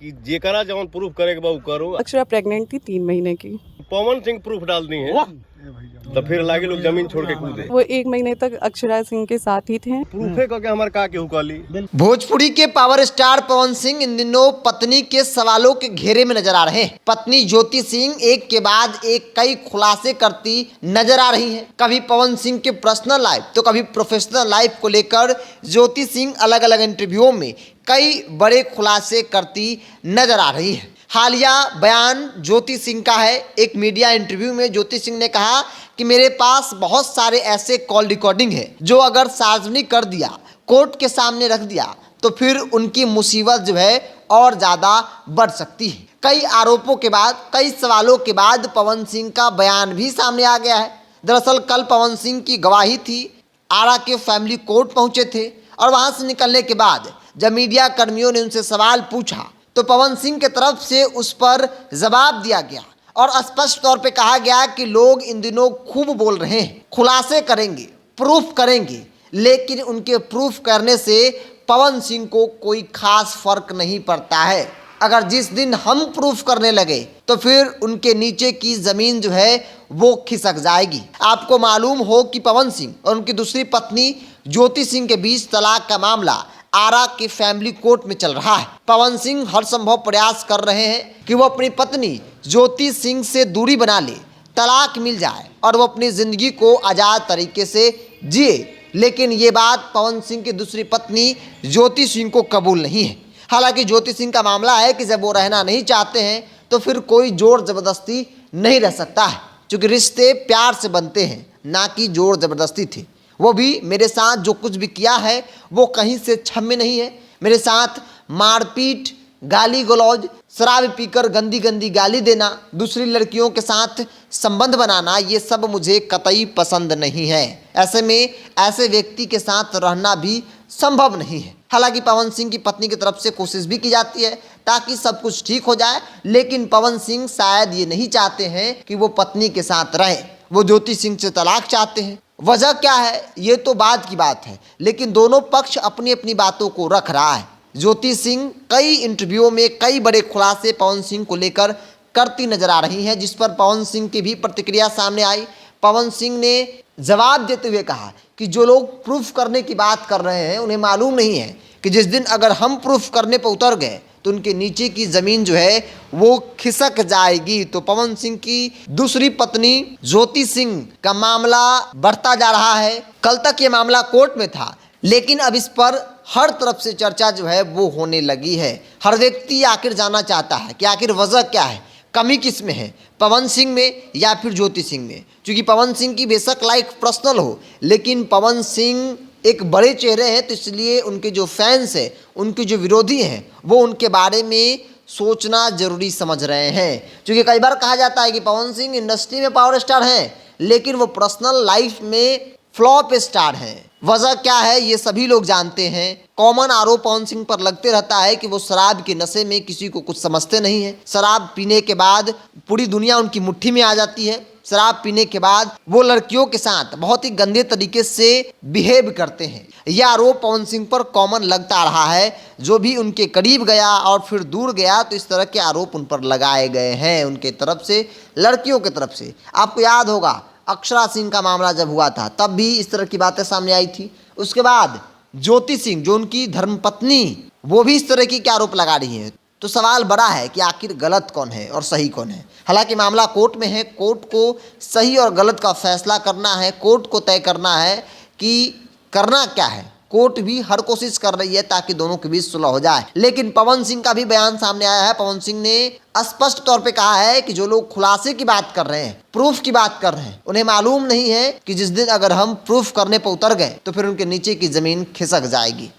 कि जेकरा जवन प्रूफ करे के बा उ करो। अक्षरा प्रेग्नेंट थी 3 महीने की। पवन सिंह प्रूफ डाल दी है तो फिर लागे लोग जमीन छोड़ के कूदे। वो 1 महीने तक अक्षरा सिंह के साथ ही थे। प्रूफे करके हमारे का केहू कहली। भोजपुरी के पावर स्टार पवन सिंह इन दिनों पत्नी के सवालों के घेरे में नजर आ रहे हैं। पत्नी ज्योति सिंह एक के बाद एक कई खुलासे करती नजर आ रही हैं। कभी पवन सिंह के पर्सनल लाइफ तो कभी प्रोफेशनल लाइफ को लेकर ज्योति सिंह अलग अलग इंटरव्यू में कई बड़े खुलासे करती नजर आ रही है। हालिया बयान ज्योति सिंह का है। एक मीडिया इंटरव्यू में ज्योति सिंह ने कहा कि मेरे पास बहुत सारे ऐसे कॉल रिकॉर्डिंग है जो अगर सार्वजनिक कर दिया, कोर्ट के सामने रख दिया तो फिर उनकी मुसीबत जो है और ज़्यादा बढ़ सकती है। कई आरोपों के बाद, कई सवालों के बाद पवन सिंह का बयान भी सामने आ गया है। दरअसल कल पवन सिंह की गवाही थी। आरा के फैमिली कोर्ट पहुंचे थे और वहां से निकलने के बाद जब मीडिया कर्मियों ने उनसे सवाल पूछा तो पवन सिंह के तरफ से उस पर जवाब दिया गया और स्पष्ट तौर पे कहा गया कि लोग इन दिनों खूब बोल रहे हैं, खुलासे करेंगे, प्रूफ करेंगे, लेकिन उनके प्रूफ करने से पवन सिंह को कोई खास फर्क नहीं पड़ता है। अगर जिस दिन हम प्रूफ करने लगे तो फिर उनके नीचे की जमीन जो है वो खिसक जाएगी। आपको मालूम हो कि पवन सिंह और उनकी दूसरी पत्नी ज्योति सिंह के बीच तलाक का मामला आरा के फैमिली कोर्ट में चल रहा है। पवन सिंह हर संभव प्रयास कर रहे हैं कि वो अपनी पत्नी ज्योति सिंह से दूरी बना ले, तलाक मिल जाए और वो अपनी जिंदगी को आज़ाद तरीके से जिए, लेकिन ये बात पवन सिंह की दूसरी पत्नी ज्योति सिंह को कबूल नहीं है। हालांकि ज्योति सिंह का मामला है कि जब वो रहना नहीं चाहते हैं तो फिर कोई जोर ज़बरदस्ती नहीं रह सकता है, क्योंकि रिश्ते प्यार से बनते हैं, ना कि जोर ज़बरदस्ती थी। वो भी मेरे साथ जो कुछ भी किया है वो कहीं से क्षम्य नहीं है। मेरे साथ मारपीट, गाली गलौज, शराब पीकर गंदी गंदी गाली देना, दूसरी लड़कियों के साथ संबंध बनाना, ये सब मुझे कतई पसंद नहीं है। ऐसे में ऐसे व्यक्ति के साथ रहना भी संभव नहीं है। हालांकि पवन सिंह की पत्नी की तरफ से कोशिश भी की जाती है ताकि सब कुछ ठीक हो जाए, लेकिन पवन सिंह शायद ये नहीं चाहते हैं कि वो पत्नी के साथ रहे। वो ज्योति सिंह से तलाक चाहते हैं। वजह क्या है ये तो बाद की बात है, लेकिन दोनों पक्ष अपनी अपनी बातों को रख रहा है। ज्योति सिंह कई इंटरव्यू में कई बड़े खुलासे पवन सिंह को लेकर करती नजर आ रही हैं, जिस पर पवन सिंह की भी प्रतिक्रिया सामने आई। पवन सिंह ने जवाब देते हुए कहा कि जो लोग प्रूफ करने की बात कर रहे हैं उन्हें मालूम नहीं है कि जिस दिन अगर हम प्रूफ करने पर उतर गए तो उनके नीचे की ज़मीन जो है वो खिसक जाएगी। तो पवन सिंह की दूसरी पत्नी ज्योति सिंह का मामला बढ़ता जा रहा है। कल तक ये मामला कोर्ट में था, लेकिन अब इस पर हर तरफ से चर्चा जो है वो होने लगी है। हर व्यक्ति आखिर जानना चाहता है कि आखिर वजह क्या है, कमी किस में है, पवन सिंह में या फिर ज्योति सिंह में। क्योंकि पवन सिंह की बेशक लाइफ पर्सनल हो, लेकिन पवन सिंह एक बड़े चेहरे हैं, तो इसलिए उनके जो फैंस हैं, उनके जो विरोधी हैं, वो उनके बारे में सोचना जरूरी समझ रहे हैं। क्योंकि कई बार कहा जाता है कि पवन सिंह इंडस्ट्री में पावर स्टार हैं, लेकिन वो पर्सनल लाइफ में फ्लॉप स्टार हैं। वजह क्या है ये सभी लोग जानते हैं। कॉमन आरोप पवन सिंह पर लगते रहता है कि वो शराब के नशे में किसी को कुछ समझते नहीं है। शराब पीने के बाद पूरी दुनिया उनकी मुट्ठी में आ जाती है। शराब पीने के बाद वो लड़कियों के साथ बहुत ही गंदे तरीके से बिहेव करते हैं। यह आरोप पवन सिंह पर कॉमन लगता रहा है। जो भी उनके करीब गया और फिर दूर गया तो इस तरह के आरोप उन पर लगाए गए हैं उनके तरफ से, लड़कियों की तरफ से। आपको याद होगा अक्षरा सिंह का मामला जब हुआ था तब भी इस तरह की बातें सामने आई थी। उसके बाद ज्योति सिंह जो उनकी धर्मपत्नी, वो भी इस तरह की क्या आरोप लगा रही हैं। तो सवाल बड़ा है कि आखिर गलत कौन है और सही कौन है। हालांकि मामला कोर्ट में है, कोर्ट को सही और गलत का फैसला करना है, कोर्ट को तय करना है कि करना क्या है। कोर्ट भी हर कोशिश कर रही है ताकि दोनों के बीच सुलह हो जाए। लेकिन पवन सिंह का भी बयान सामने आया है। पवन सिंह ने स्पष्ट तौर पे कहा है कि जो लोग खुलासे की बात कर रहे हैं, प्रूफ की बात कर रहे हैं, उन्हें मालूम नहीं है कि जिस दिन अगर हम प्रूफ करने पर उतर गए तो फिर उनके नीचे की जमीन खिसक जाएगी।